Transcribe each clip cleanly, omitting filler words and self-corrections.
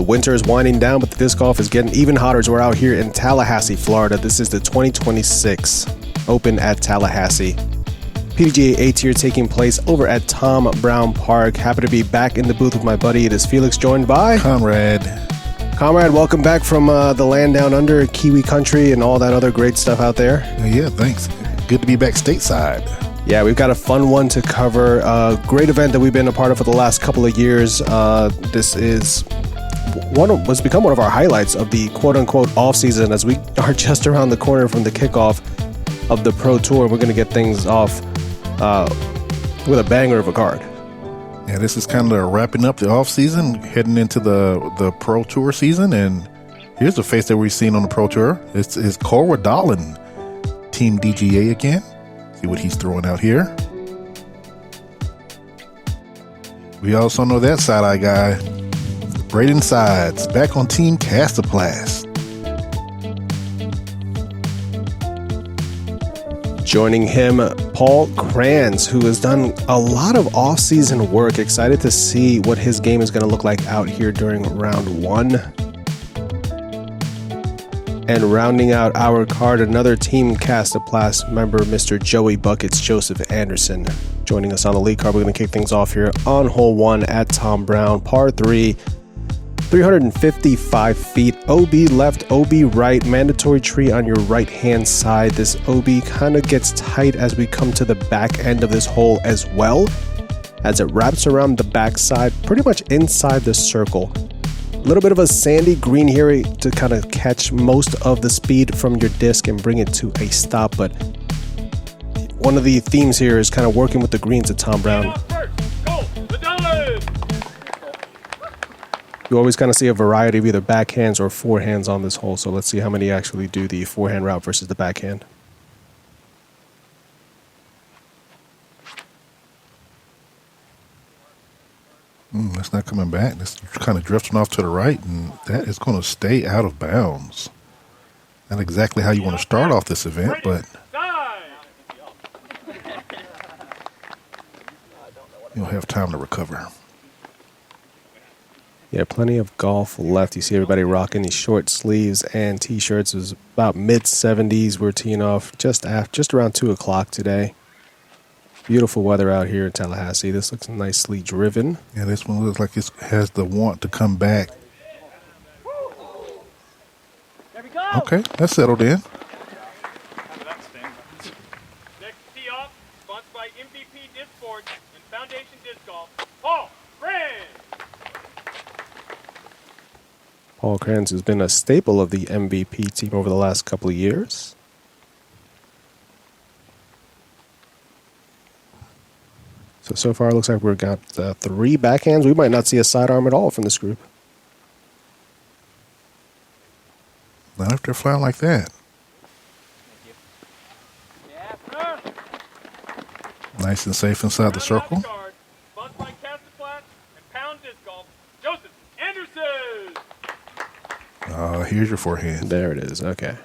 winter is winding down, but the disc golf is getting even hotter as we're out here in Tallahassee, Florida. This is the 2026 Open at Tallahassee. PDGA A-Tier taking place over at Tom Brown Park. Happy to be back in the booth with my buddy. It is Felix, joined by Conrad, welcome back from the land down under, Kiwi country, and all that other great stuff out there. Yeah, thanks. Good to be back stateside. Yeah, we've got a fun one to cover. Great event that we've been a part of for the last couple of years. This is what's become one of our highlights of the quote-unquote off-season, as we are just around the corner from the kickoff of the Pro Tour. We're going to get things off with a banger of a card. Yeah, this is kind of wrapping up the off-season, heading into the Pro Tour season. And here's the face that we've seen on the Pro Tour. It's Redalen, Team DGA again. See what he's throwing out here. We also know that side-eye guy, Braeden Sides, back on Team Castaplast. Joining him, Paul Krans, who has done a lot of off-season work. Excited to see what his game is going to look like out here during round one. And rounding out our card, another Team Castaplast member, Mr. Joey Buckets, Joseph Anderson, joining us on the lead card. We're going to kick things off here on hole one at Tom Brown, par 3, 355 feet, OB left, OB right, mandatory tree on your right-hand side. This OB kind of gets tight as we come to the back end of this hole as well, as it wraps around the backside, pretty much inside the circle. A little bit of a sandy green here to kind of catch most of the speed from your disc and bring it to a stop. But one of the themes here is kind of working with the greens at Tom Brown. You always kind of see a variety of either backhands or forehands on this hole. So let's see how many actually do the forehand route versus the backhand. That's not coming back. That's kind of drifting off to the right, and that is going to stay out of bounds. Not exactly how you want to start off this event, but you'll have time to recover. Yeah, plenty of golf left. You see everybody rocking these short sleeves and T-shirts. It was about mid-70s. We're teeing off just around 2 o'clock today. Beautiful weather out here in Tallahassee. This looks nicely driven. Yeah, this one looks like it has the want to come back. There we go. Okay, that's settled in. Next tee off, sponsored by MVP Disc Sports and Foundation Disc Golf. Paul Krans. Paul Krans has been a staple of the MVP team over the last couple of years. So far, it looks like we've got 3 backhands. We might not see a sidearm at all from this group. Not if they're flying like that. Yeah, Nice and safe inside the circle. Sponsored by Castaplast and Pound Disc Golf. Joseph Anderson. Here's your forehand. There it is. Okay.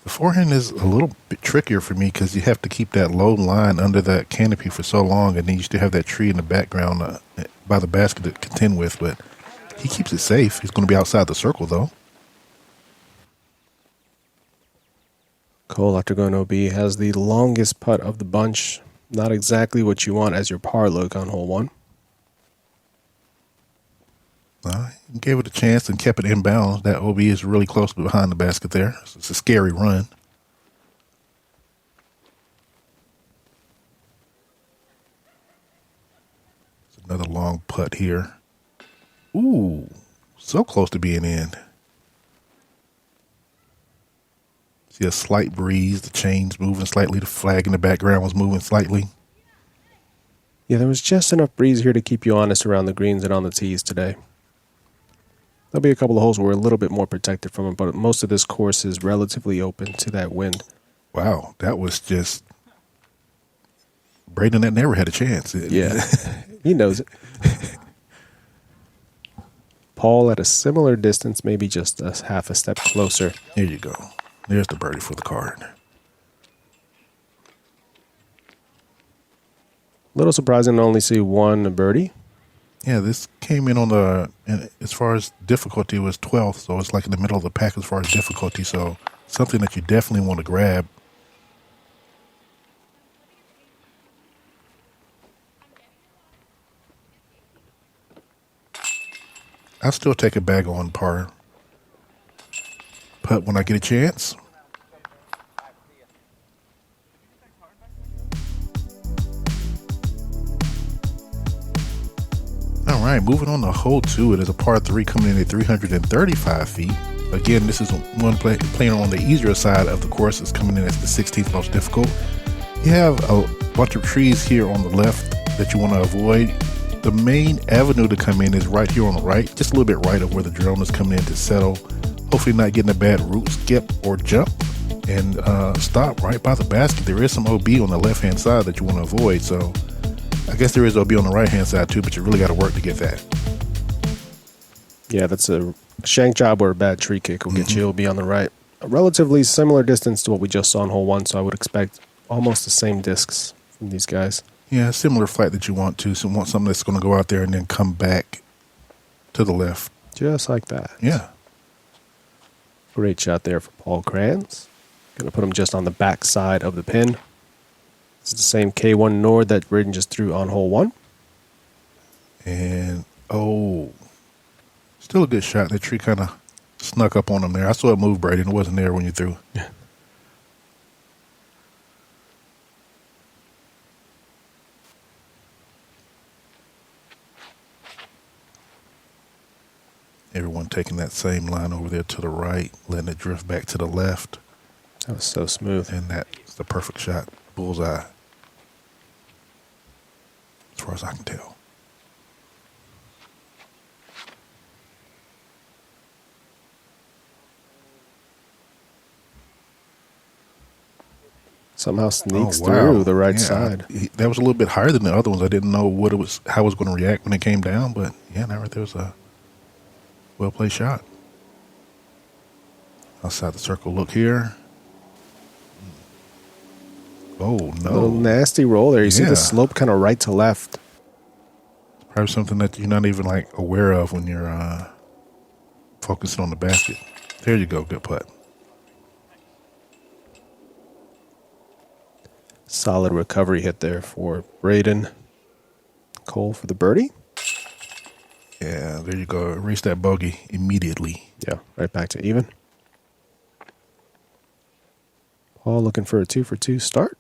The forehand is a little bit trickier for me because you have to keep that low line under that canopy for so long, and then you still have that tree in the background by the basket to contend with. But he keeps it safe. He's going to be outside the circle, though. Cole, after going OB, has the longest putt of the bunch. Not exactly what you want as your par look on hole one. He gave it a chance and kept it inbounds. That OB is really close behind the basket there. It's a scary run. It's another long putt here. Ooh, so close to being in. See a slight breeze. The chain's moving slightly. The flag in the background was moving slightly. Yeah, there was just enough breeze here to keep you honest around the greens and on the tees today. There'll be a couple of holes where we're a little bit more protected from it, but most of this course is relatively open to that wind. Wow, that was just Braeden that never had a chance. Yeah, he knows it. Paul at a similar distance, maybe just a half a step closer. There you go. There's the birdie for the card. Little surprising to only see one birdie. Yeah, this came in on the, and as far as difficulty, it was 12th, so it's like in the middle of the pack as far as difficulty. So something that you definitely want to grab. I'll still take a bag on par putt when I get a chance. All right, moving on to hole 2. It is a par 3 coming in at 335 feet. Again, this is one playing on the easier side of the course. It's coming in as the 16th most difficult. You have a bunch of trees here on the left that you want to avoid. The main avenue to come in is right here on the right, just a little bit right of where the drone is coming in to settle. Hopefully not getting a bad root skip or jump, and stop right by the basket. There is some OB on the left-hand side that you want to avoid, so I guess there is OB on the right-hand side too, but you really got to work to get that. Yeah, that's a shank job or a bad tree kick will get you OB on the right. A relatively similar distance to what we just saw on hole 1, so I would expect almost the same discs from these guys. Yeah, similar flight that you want to. So you want something that's going to go out there and then come back to the left. Just like that. Yeah. Great shot there for Paul Krans. Going to put him just on the back side of the pin. This is the same K1 Nord that Braeden just threw on hole 1. And, still a good shot. That tree kind of snuck up on him there. I saw it move, Braeden. It wasn't there when you threw. Yeah. Everyone taking that same line over there to the right, letting it drift back to the left. That was so smooth. And that's the perfect shot. Bullseye. As far as I can tell. Somehow sneaks through the right side. That was a little bit higher than the other ones. I didn't know how it was going to react when it came down, but yeah, that right there was a well played shot. Outside the circle, look here. Oh no! A little nasty roll there. You see the slope kind of right to left. Probably something that you're not even like aware of when you're focusing on the basket. There you go, good putt. Solid recovery hit there for Braeden. Cole for the birdie. Yeah, there you go. Erase that bogey immediately. Yeah, right back to even. Paul looking for a 2-for-2 start.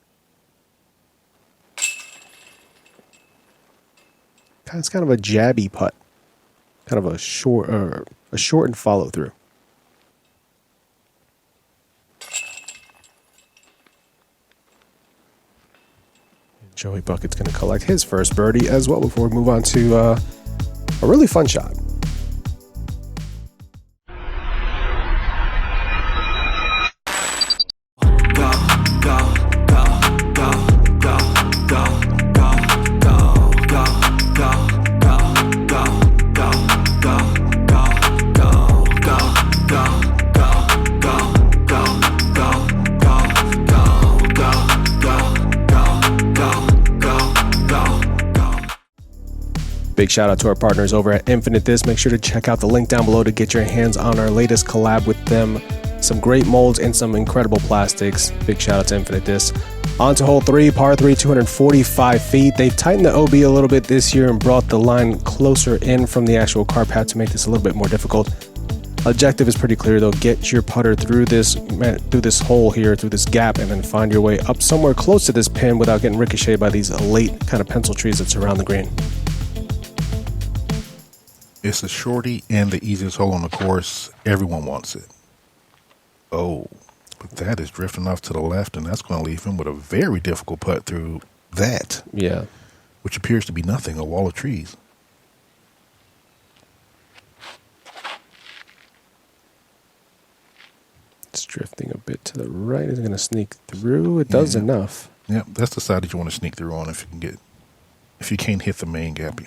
It's kind of a jabby putt. Kind of a short and follow through. Joey Bucket's going to collect his first birdie as well before we move on to a really fun shot. Big shout out to our partners over at Infinite Disc. Make sure to check out the link down below to get your hands on our latest collab with them. Some great molds and some incredible plastics. Big shout out to Infinite Disc. On to hole 3, par 3, 245 feet. They've tightened the OB a little bit this year and brought the line closer in from the actual car path to make this a little bit more difficult. Objective is pretty clear though. Get your putter through this hole here, through this gap, and then find your way up somewhere close to this pin without getting ricocheted by these late kind of pencil trees that surround the green. It's a shorty and the easiest hole on the course. Everyone wants it. Oh, but that is drifting off to the left, and that's going to leave him with a very difficult putt through that. Yeah. Which appears to be nothing, a wall of trees. It's drifting a bit to the right. Is it going to sneak through? It does enough. Yeah, that's the side that you want to sneak through on if you can't hit the main gap.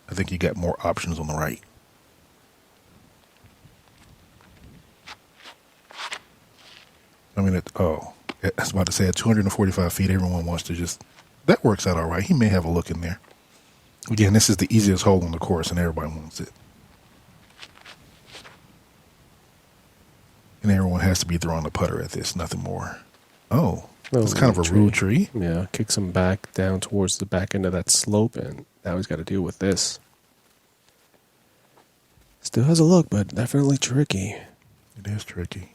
I think you got more options on the right. I mean, I was about to say at 245 feet, everyone wants to that works out all right. He may have a look in there. Again, this is the easiest hole on the course, and everybody wants it. And everyone has to be throwing a putter at this, nothing more. Oh, it's kind of a rude tree. Yeah, kicks him back down towards the back end of that slope, and now he's got to deal with this. Still has a look, but definitely tricky. It is tricky.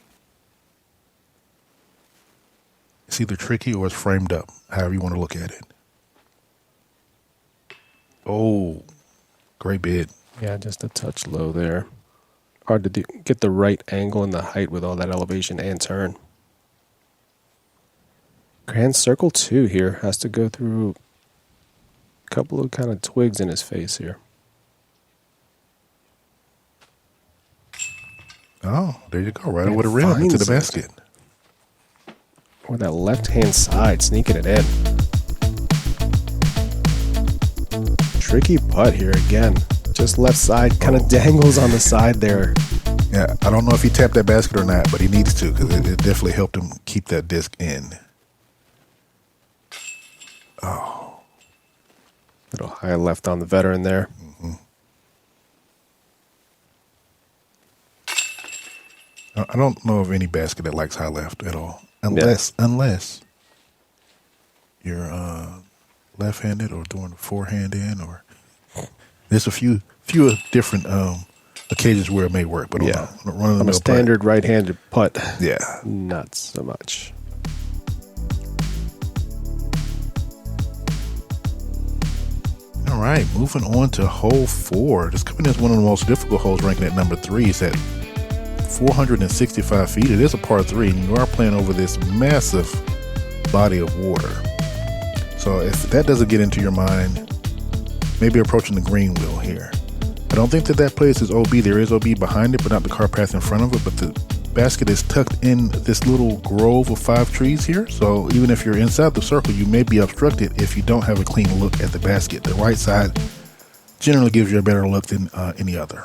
It's either tricky or it's framed up, however you want to look at it. Oh, great bid. Yeah, just a touch low there. Hard to get the right angle and the height with all that elevation and turn. Krans circle 2 here. Has to go through a couple of kind of twigs in his face here. Oh, there you go. Right over the rim into the basket. Or that left-hand side, sneaking it in. Tricky putt here again. Just left side, kind of dangles on the side there. Yeah, I don't know if he tapped that basket or not, but he needs to because it definitely helped him keep that disc in. Oh. Little high left on the veteran there. Mm-hmm. I don't know of any basket that likes high left at all. Unless you're left-handed or doing a forehand in, or there's a few different occasions where it may work. But on a standard right-handed putt, yeah, not so much. All right, moving on to hole 4. This coming in as one of the most difficult holes, ranking at number 3. It's at 465 feet. It is a par 3, and you are playing over this massive body of water. So if that doesn't get into your mind, maybe approaching the green wheel here. I don't think that place is OB. There is OB behind it, but not the car path in front of it. But the basket is tucked in this little grove of 5 trees here. So even if you're inside the circle, you may be obstructed if you don't have a clean look at the basket. The right side generally gives you a better look than any other.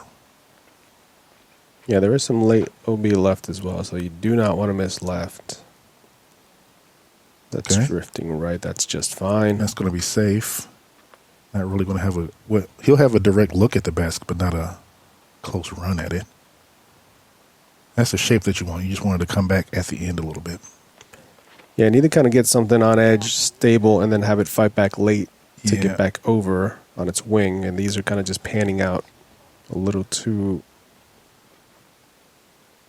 Yeah, there is some late OB left as well, so you do not want to miss left. That's drifting right. That's just fine. That's going to be safe. Not really going to have he'll have a direct look at the basket, but not a close run at it. That's the shape that you want. You just wanted to come back at the end a little bit. Yeah, you need to kind of get something on edge, stable, and then have it fight back late to get back over on its wing. And these are kind of just panning out a little too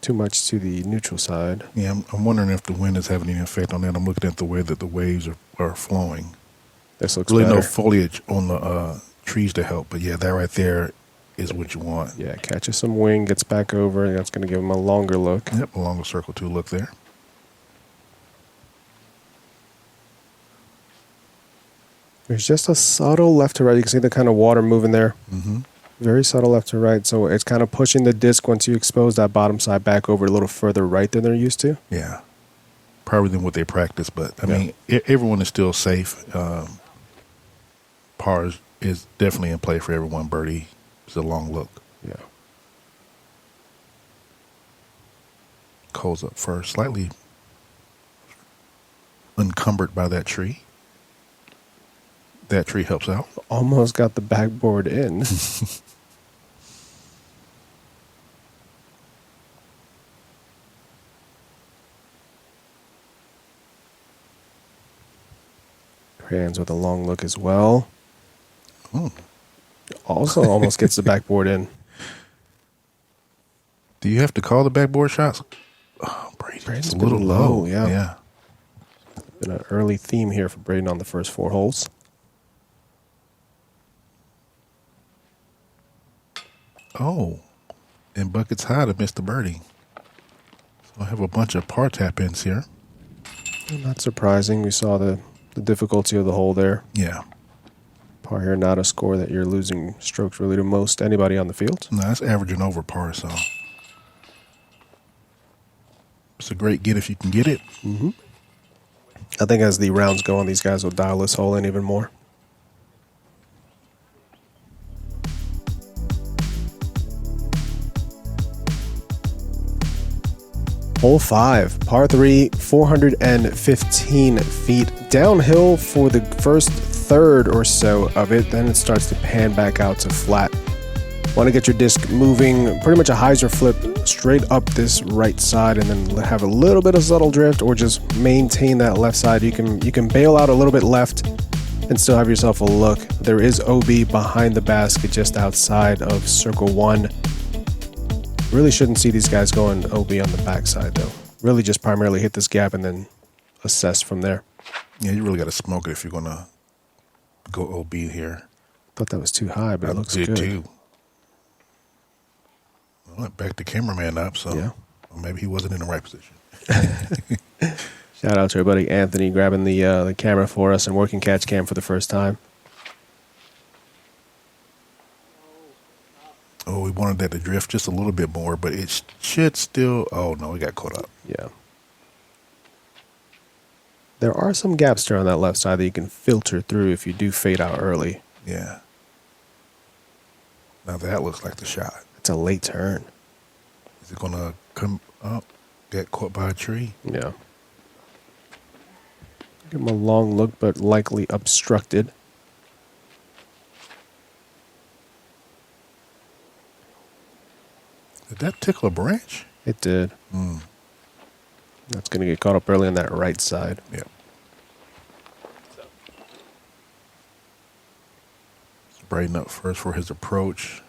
much to the neutral side. Yeah, I'm wondering if the wind is having any effect on that. I'm looking at the way that the waves are flowing. This looks really better. No foliage on the trees to help, but yeah, that right there is what you want. Yeah, catches some wind, gets back over, and that's going to give him a longer look. Yep, a longer circle 2 look there. There's just a subtle left to right. You can see the kind of water moving there. Mm-hmm. Very subtle left to right. So it's kind of pushing the disc once you expose that bottom side back over a little further right than they're used to. Yeah. Probably than what they practice, but I mean, everyone is still safe. Par is definitely in play for everyone. Birdie is a long look. Yeah. Cole's up first, slightly encumbered by that tree. That tree helps out. Almost got the backboard in. Krans with a long look as well. Also almost gets the backboard in. Do you have to call the backboard shots? Oh, Braeden's a little low. Yeah. Been an early theme here for Braeden on the first 4 holes. Oh, and buckets high to miss the birdie. So I have a bunch of par tap-ins here. Not surprising. We saw the difficulty of the hole there. Yeah. Par here, not a score that you're losing strokes really to most anybody on the field. No, that's averaging over par, so it's a great get if you can get it. Mm-hmm. I think as the rounds go on, these guys will dial this hole in even more. Hole 5, par 3, 415 feet. Downhill for the first third or so of it, then it starts to pan back out to flat. Want to get your disc moving pretty much a hyzer flip straight up this right side, and then have a little bit of subtle drift, or just maintain that left side. You can bail out a little bit left and still have yourself a look. There is OB behind the basket just outside of circle 1. Really shouldn't see these guys going OB on the backside though. Really just primarily hit this gap and then assess from there. Yeah, you really got to smoke it if you're going to go OB here. Thought that was too high, but it looks did good. Too. Well, it backed the cameraman up, so yeah. Well, maybe he wasn't in the right position. Shout out to our buddy Anthony grabbing the camera for us and working catch cam for the first time. Oh, we wanted that to drift just a little bit more, but it should still... Oh, no, we got caught up. Yeah. There are some gaps there on that left side that you can filter through if you do fade out early. Yeah. Now that looks like the shot. It's a late turn. Is it going to come up, get caught by a tree? Yeah. Give him a long look, but likely obstructed. Did that tickle a branch? It did. That's going to get caught up early on that right side. Yeah. Braeden up first for his approach.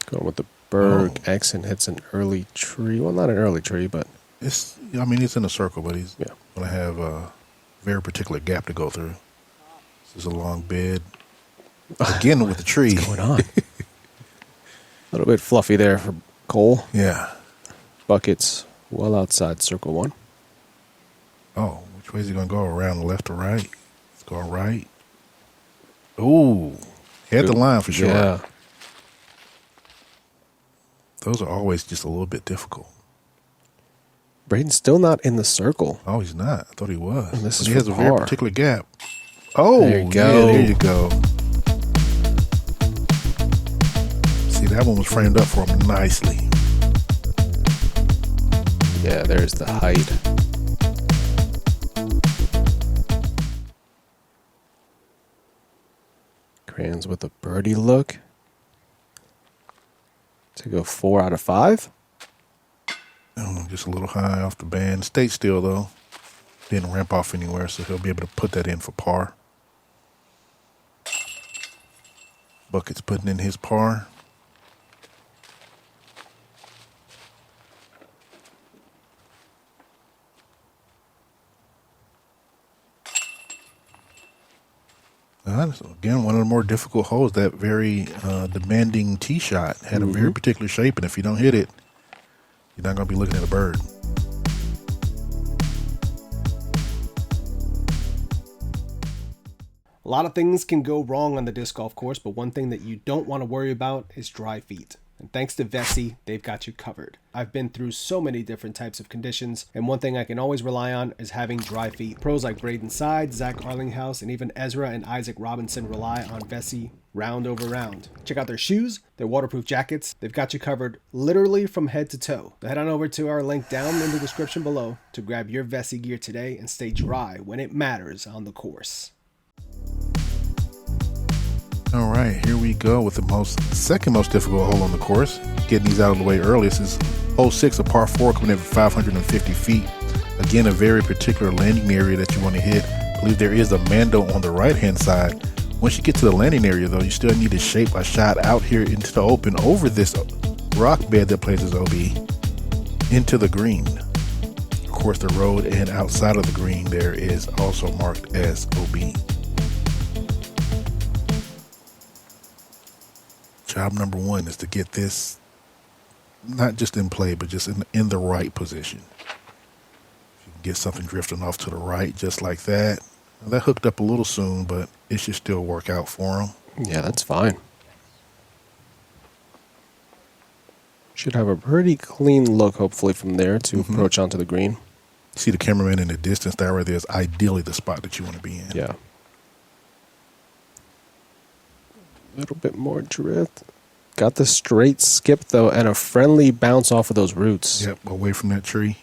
Going with the Berg X and hits an early tree. Well, not an early tree, but... It's in a circle, but he's going to have a very particular gap to go through. This is a long bid. Again with the tree. What's going on? A little bit fluffy there for Cole. Yeah. Buckets well outside circle 1. Oh, which way is he going to go? Around the left or right? Let's go right. Ooh. Had the line for sure. Yeah. Those are always just a little bit difficult. Braden's still not in the circle. Oh, he's not. I thought he was. And this is he has a par. very particular gap. Oh, there you go. Yeah, there you go. See, that one was framed up for him nicely. Yeah, there's the height. Krans with a birdie look. To go 4 out of 5. Oh, just a little high off the band. Stayed still, though. Didn't ramp off anywhere, so he'll be able to put that in for par. Bucket's putting in his par. Again, one of the more difficult holes, that very demanding tee shot. Had a very particular shape, and if you don't hit it, you're not going to be looking at a bird. A lot of things can go wrong on the disc golf course, but one thing that you don't want to worry about is dry feet. And thanks to Vessi, they've got you covered. I've been through so many different types of conditions, and one thing I can always rely on is having dry feet. Pros like Braeden Sides, Zach Arlinghouse, and even Ezra and Isaac Robinson rely on Vessi round over round. Check out their shoes, their waterproof jackets. They've got you covered literally from head to toe. So head on over to our link down in the description below to grab your Vessi gear today and stay dry when it matters on the course. All right, here we go with the second most difficult hole on the course. Getting these out of the way early. This is hole 6, a par 4 coming in at 550 feet. Again, a very particular landing area that you want to hit. I believe there is a Mando on the right-hand side. Once you get to the landing area, though, you still need to shape a shot out here into the open over this rock bed that plays as OB into the green. Of course, the road and outside of the green there is also marked as OB. Job number 1 is to get this not just in play, but just in the right position. If you can get something drifting off to the right just like that. Now, that hooked up a little soon, but it should still work out for him. Yeah, that's fine. Should have a pretty clean look, hopefully, from there to approach onto the green. See the cameraman in the distance. That right there is ideally the spot that you want to be in. Yeah. A little bit more drift. Got the straight skip, though, and a friendly bounce off of those roots. Yep, away from that tree.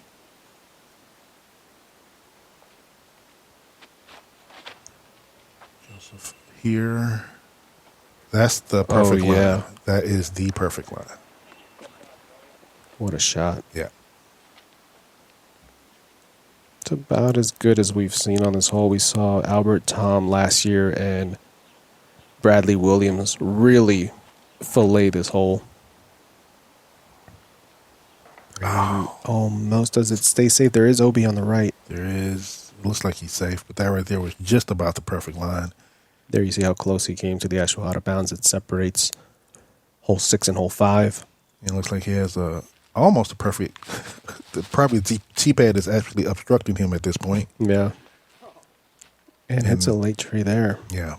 here. That's the perfect line. yeah. That is the perfect line. What a shot. Yeah. It's about as good as we've seen on this hole. We saw Albert Tom last year and Bradley Williams really fillet this hole. Oh. Almost. Does it stay safe? There is OB on the right. There is. It looks like he's safe, but that right there was just about the perfect line. There you see how close he came to the actual out of bounds. It separates hole 6 and hole 5. It looks like he has almost a perfect. Probably the tee pad is actually obstructing him at this point. Yeah. And hits a late tree there. Yeah.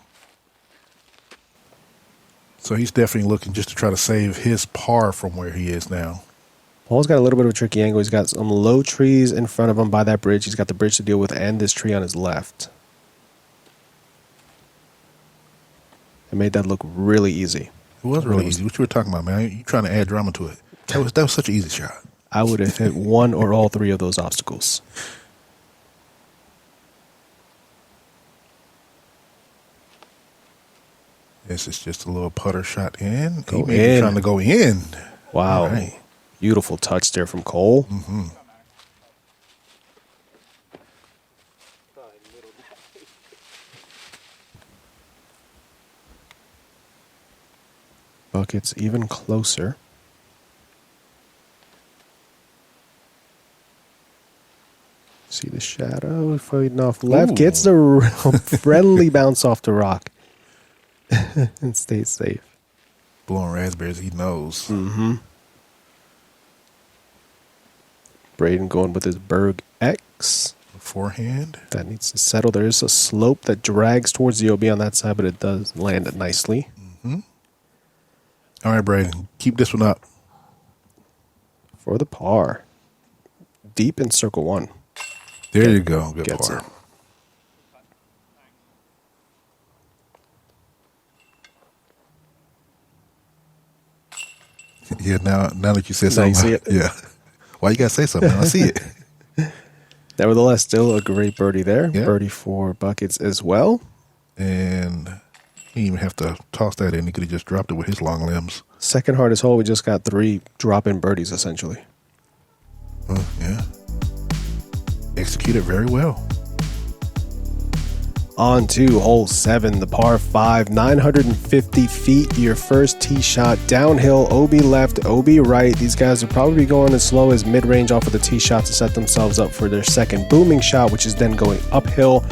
So he's definitely looking just to try to save his par from where he is now. Paul's got a little bit of a tricky angle. He's got some low trees in front of him by that bridge. He's got the bridge to deal with and this tree on his left. It made that look really easy. It was really easy. What you were talking about, man? You trying to add drama to it. That was such an easy shot. I would have hit one or all three of those obstacles. This is just a little putter shot in. Go He may be in. trying to go in. Wow. All right. Beautiful touch there from Cole. Mm-hmm. Bucket's even closer. See the shadow fading off left. Ooh. Gets the real friendly bounce off the rock. And stays safe. Blowing raspberries, he knows. Mm-hmm. Braeden going with his Berg X. Forehand. That needs to settle. There is a slope that drags towards the OB on that side, but it does land it nicely. Mm-hmm. All right, Braeden, keep this one up. For the par. Deep in circle 1. There you go. Good Gets par. it. Yeah, now that you said Now something. you see it? Yeah. Why you got to say something? I see it. Nevertheless, still a great birdie there. Yeah. Birdie for Buckets as well. And he didn't even have to toss that in. He could have just dropped it with his long limbs. Second hardest hole, we just got 3 drop-in birdies, essentially. Yeah. Executed very well. On to hole 7, the par 5, 950 feet. Your first tee shot downhill, OB left, OB right. These guys will probably be going as slow as mid-range off of the tee shot to set themselves up for their second booming shot, which is then going uphill.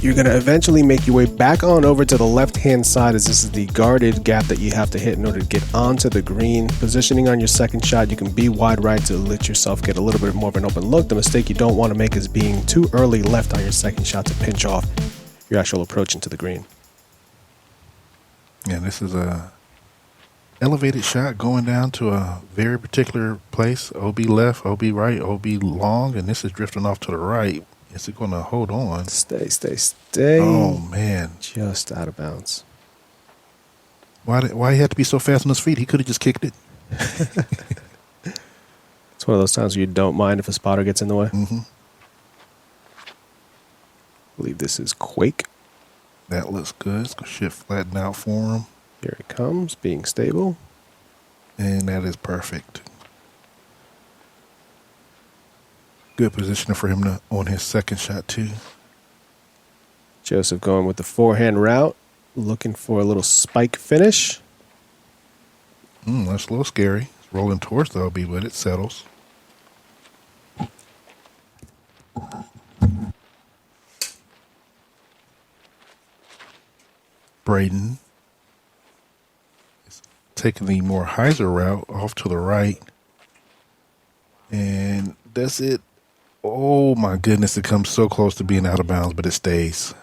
You're going to eventually make your way back on over to the left-hand side, as this is the guarded gap that you have to hit in order to get onto the green. Positioning on your second shot, you can be wide right to let yourself get a little bit more of an open look. The mistake you don't want to make is being too early left on your second shot to pinch off your actual approach into the green. Yeah, this is a elevated shot going down to a very particular place. OB left, OB right, OB long, and this is drifting off to the right. Is it going to hold on? Stay. Oh, man. Just out of bounds. Why he had to be so fast on his feet? He could have just kicked it. It's one of those times where you don't mind if a spotter gets in the way. Mm-hmm. I believe this is Quake. That looks good. It's going to shift flatten out for him. Here it comes, being stable. And that is perfect. Good positioning for him on his second shot, too. Joseph going with the forehand route, looking for a little spike finish. That's a little scary. It's rolling towards the OB, but it settles. Braeden is taking the more hyzer route off to the right. And that's it. Oh, my goodness. It comes so close to being out of bounds, but it stays.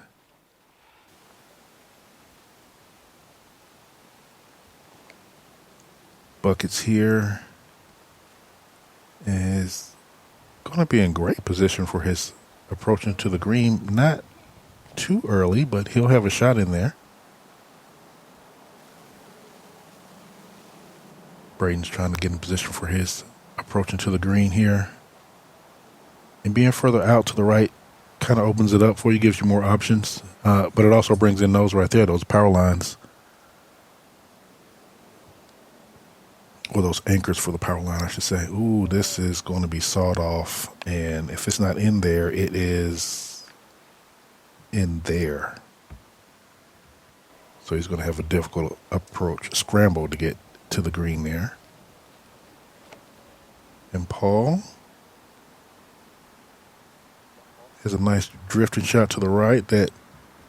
Buckets here is going to be in great position for his approach into the green. Not too early, but he'll have a shot in there. Braden's trying to get in position for his approach into the green here. And being further out to the right kind of opens it up for you, gives you more options. But it also brings in those right there, those power lines. Or those anchors for the power line, I should say. Ooh, this is going to be sawed off. And if it's not in there, it is in there. So he's going to have a difficult approach, scramble to get to the green there. And Paul has a nice drifting shot to the right that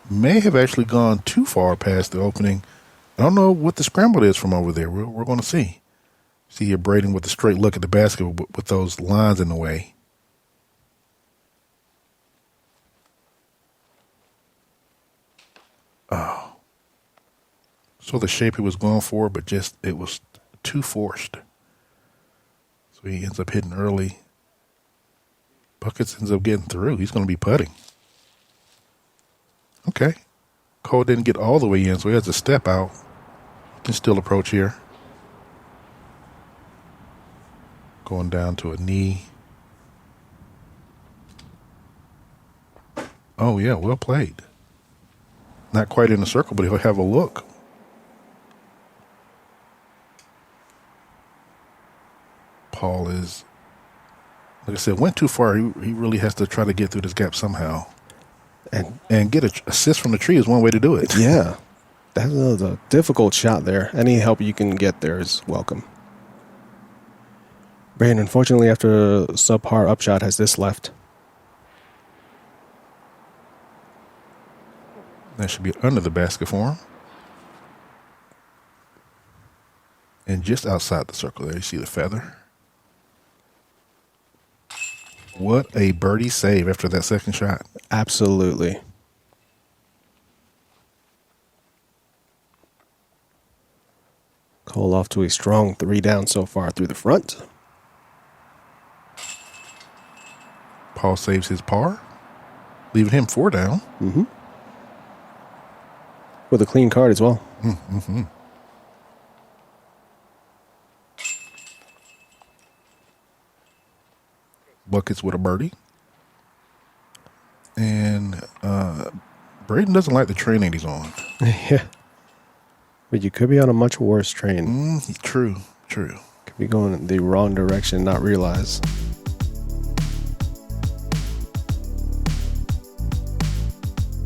may have actually gone too far past the opening. I don't know what the scramble is from over there. We're going to see. See here, Braeden with a straight look at the basket with those lines in the way. Oh. So the shape he was going for, but just it was too forced. So he ends up hitting early. Buckets ends up getting through. He's going to be putting. Okay. Cole didn't get all the way in, so he has to step out. Can still approach here. Going down to a knee. Oh, yeah, well played. Not quite in the circle, but he'll have a look. Paul is, like I said, went too far. He really has to try to get through this gap somehow. And get an assist from the tree is one way to do it. Yeah. That was a difficult shot there. Any help you can get there is welcome. Braeden, unfortunately, after a subpar upshot, has this left. That should be under the basket for him. And just outside the circle there, you see the feather. What a birdie save after that second shot. Absolutely. Cole off to a strong 3 down so far through the front. Paul saves his par, leaving him 4 down. Mm-hmm. With a clean card as well. Mm-hmm. Buckets with a birdie. And Braeden doesn't like the train that he's on. Yeah. But you could be on a much worse train. True. Could be going in the wrong direction and not realize.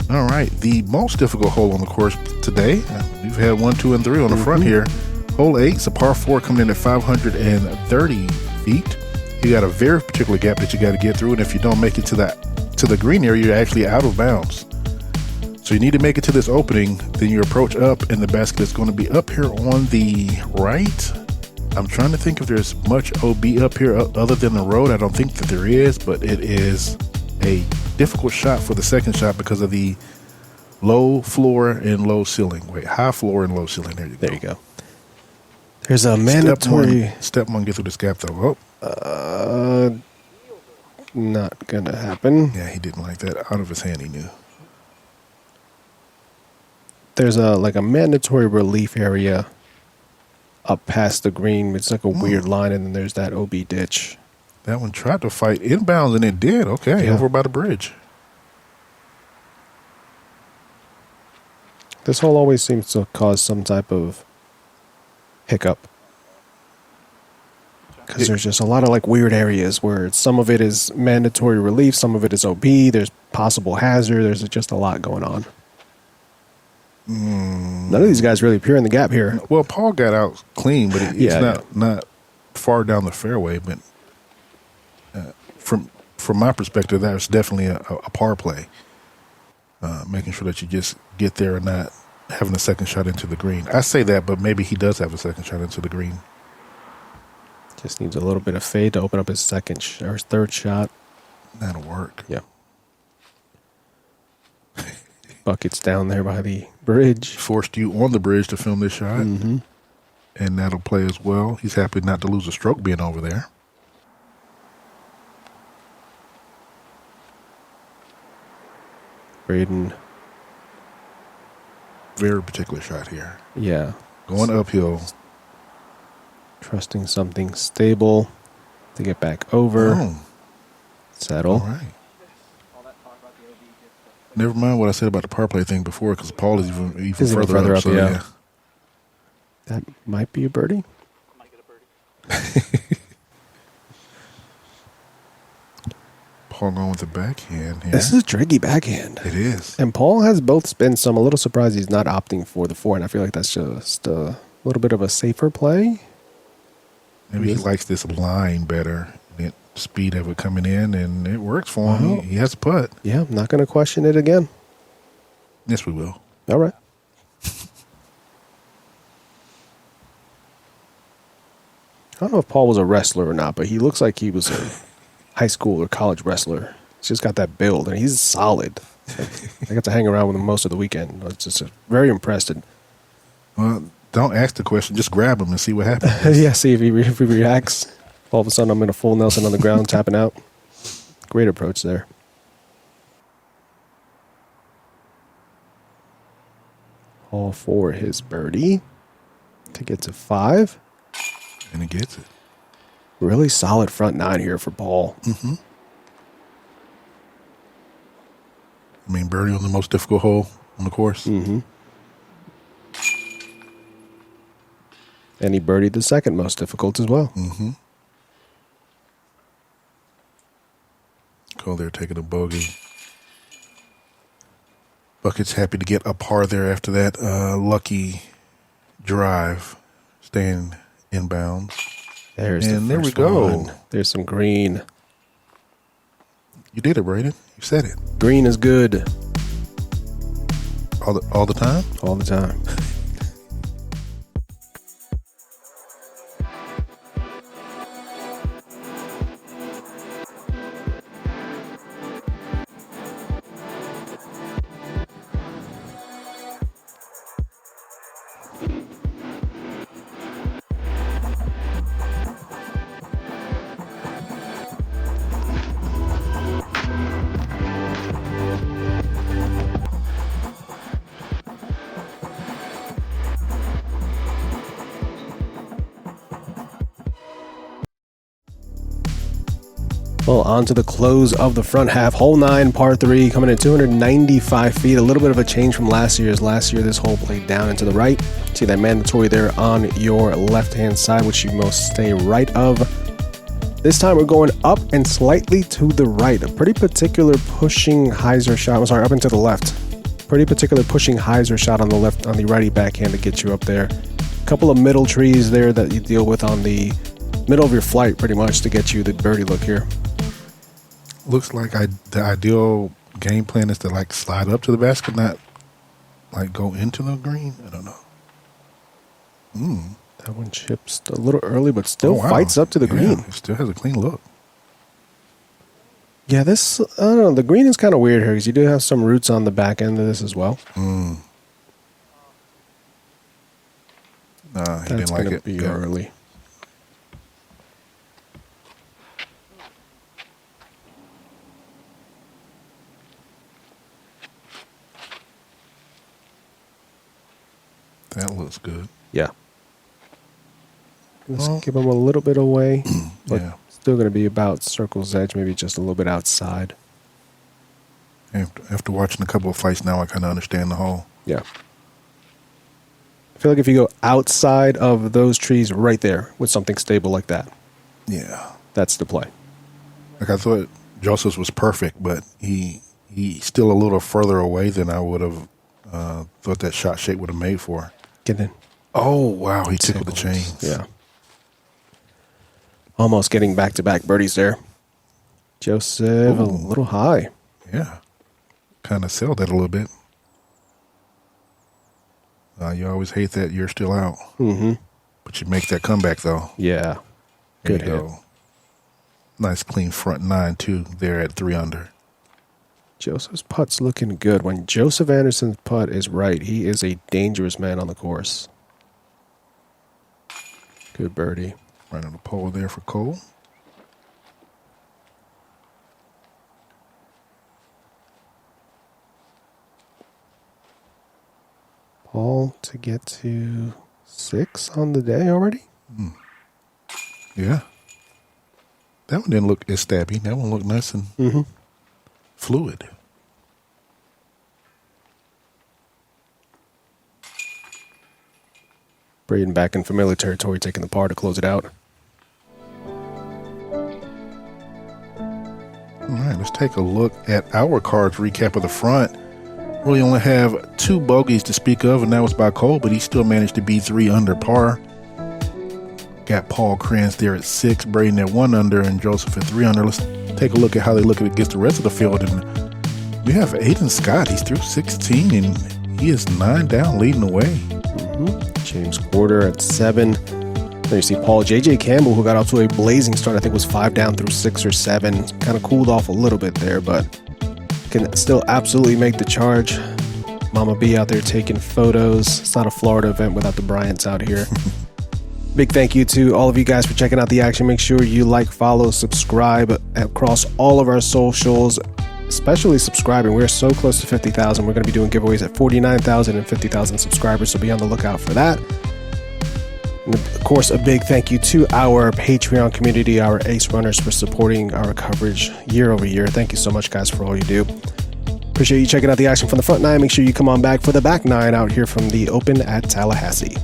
All right, the most difficult hole on the course today. We've had 1, 2, and 3 on the front here. Hole 8, it's a par 4 coming in at 530 feet. You got a very particular gap that you got to get through, and if you don't make it to the green area, you're actually out of bounds. So you need to make it to this opening, then you approach up, and the basket is going to be up here on the right. I'm trying to think if there's much OB up here other than the road. I don't think that there is, but it is a difficult shot for the second shot because of the low floor and low ceiling. Wait, high floor and low ceiling. There you go. There's a mandatory step one. Get through this gap though. Not gonna happen. Yeah, he didn't like that. Out of his hand, he knew. There's a mandatory relief area up past the green. It's like a weird line, and then there's that OB ditch. That one tried to fight inbounds, and it did. Okay, over by the bridge. This hole always seems to cause some type of hiccup. Because there's just a lot of weird areas where some of it is mandatory relief, some of it is OB, there's possible hazard, there's just a lot going on. None of these guys really appear in the gap here. Well, Paul got out clean, but he's not far down the fairway. But from my perspective, that's definitely a par play. Making sure that you just get there and not having a second shot into the green. I say that, but maybe he does have a second shot into the green. Just needs a little bit of fade to open up his his third shot. That'll work. Yeah. Buckets down there by the bridge. Forced you on the bridge to film this shot. Mm-hmm. And that'll play as well. He's happy not to lose a stroke being over there. Braeden. Very particular shot here. Yeah. Going uphill. Trusting something stable to get back over. Oh. Settle. All right. Never mind what I said about the power play thing before, because Paul is even He's further up. So, yeah. That might be a birdie. Might get a birdie. Paul going with the backhand here. This is a tricky backhand. It is. And Paul has both spins, so I'm a little surprised he's not opting for the forehand. I feel like that's just a little bit of a safer play. Maybe he likes this line better, the speed of it coming in, and it works for him. He has a putt. Yeah, I'm not going to question it again. Yes, we will. All right. I don't know if Paul was a wrestler or not, but he looks like he was a high school or college wrestler. He's just got that build, and he's solid. I got to hang around with him most of the weekend. I was just very impressed. Well, don't ask the question. Just grab him and see what happens. Yeah, see if he reacts. All of a sudden, I'm in a full Nelson on the ground, tapping out. Great approach there. All for his birdie to get to 5. And he gets it. Really solid front 9 here for Paul. Mm-hmm. I mean, birdie on the most difficult hole on the course. Mm-hmm. And he birdied the second most difficult as well. Mm-hmm. Cole there taking a bogey. Bucket's happy to get a par there after that lucky drive, staying inbounds. There we go. One. There's some green. You did it, Braeden. You said it. Green is good. All the time? All the time. Well, on to the close of the front half. Hole 9, par 3, coming in 295 feet. A little bit of a change from last year's. Last year, this hole played down and to the right. See that mandatory there on your left-hand side, which you must stay right of. This time, we're going up and slightly to the right. A pretty particular pushing hyzer shot. I'm sorry, up and to the left. Pretty particular pushing hyzer shot on the left, on the righty backhand to get you up there. A couple of middle trees there that you deal with on the middle of your flight, pretty much, to get you the birdie look here. Looks like the ideal game plan is to like slide up to the basket, not like go into the green. I don't know. That one chips a little early, but still fights up to the green. It still has a clean look. Yeah, this, I don't know, the green is kind of weird here because you do have some roots on the back end of this as well. Nah, he didn't like it. Be early. That looks good. Yeah. Let's give him a little bit away, but still going to be about circle's edge, maybe just a little bit outside. After watching a couple of fights now, I kind of understand the hole. Yeah. I feel like if you go outside of those trees right there with something stable like that, that's the play. Like I thought Joseph's was perfect, but he's still a little further away than I would have thought that shot shape would have made for. Get in. Oh, wow. He tickled the chains. Yeah. Almost getting back-to-back birdies there. Joseph, a little high. Yeah. Kind of sell that a little bit. You always hate that you're still out. Mm-hmm. But you make that comeback, though. Yeah. Good hit. Go. Nice clean front 9, too, there at 3 under. Joseph's putt's looking good. When Joseph Anderson's putt is right, he is a dangerous man on the course. Good birdie. Right on the pole there for Cole. Paul to get to 6 on the day already? Yeah. That one didn't look as stabby. That one looked nice and fluid. Braeden back in familiar territory, taking the par to close it out. All right, let's take a look at our cards recap of the front. Really only have 2 bogeys to speak of, and that was by Cole, but he still managed to be 3 under par. Got Paul Krans there at 6, Braeden at 1 under, and Joseph at 3 under. Let's take a look at how they look against the rest of the field. And we have Aiden Scott. He's through 16, and he is 9 down, leading the way. James Porter at 7. There you see Paul J.J. Campbell, who got off to a blazing start. I think was 5 down through 6 or 7. Kind of cooled off a little bit there, but can still absolutely make the charge. Mama B out there taking photos. It's not a Florida event without the Bryants out here. Big thank you to all of you guys for checking out the action. Make sure you like, follow, subscribe across all of our socials, especially subscribing. We're so close to 50,000. We're going to be doing giveaways at 49,000 and 50,000 subscribers, so be on the lookout for that. And of course, a big thank you to our Patreon community, our Ace Runners, for supporting our coverage year over year. Thank you so much, guys, for all you do. Appreciate you checking out the action from the front 9. Make sure you come on back for the back 9 out here from the Open at Tallahassee.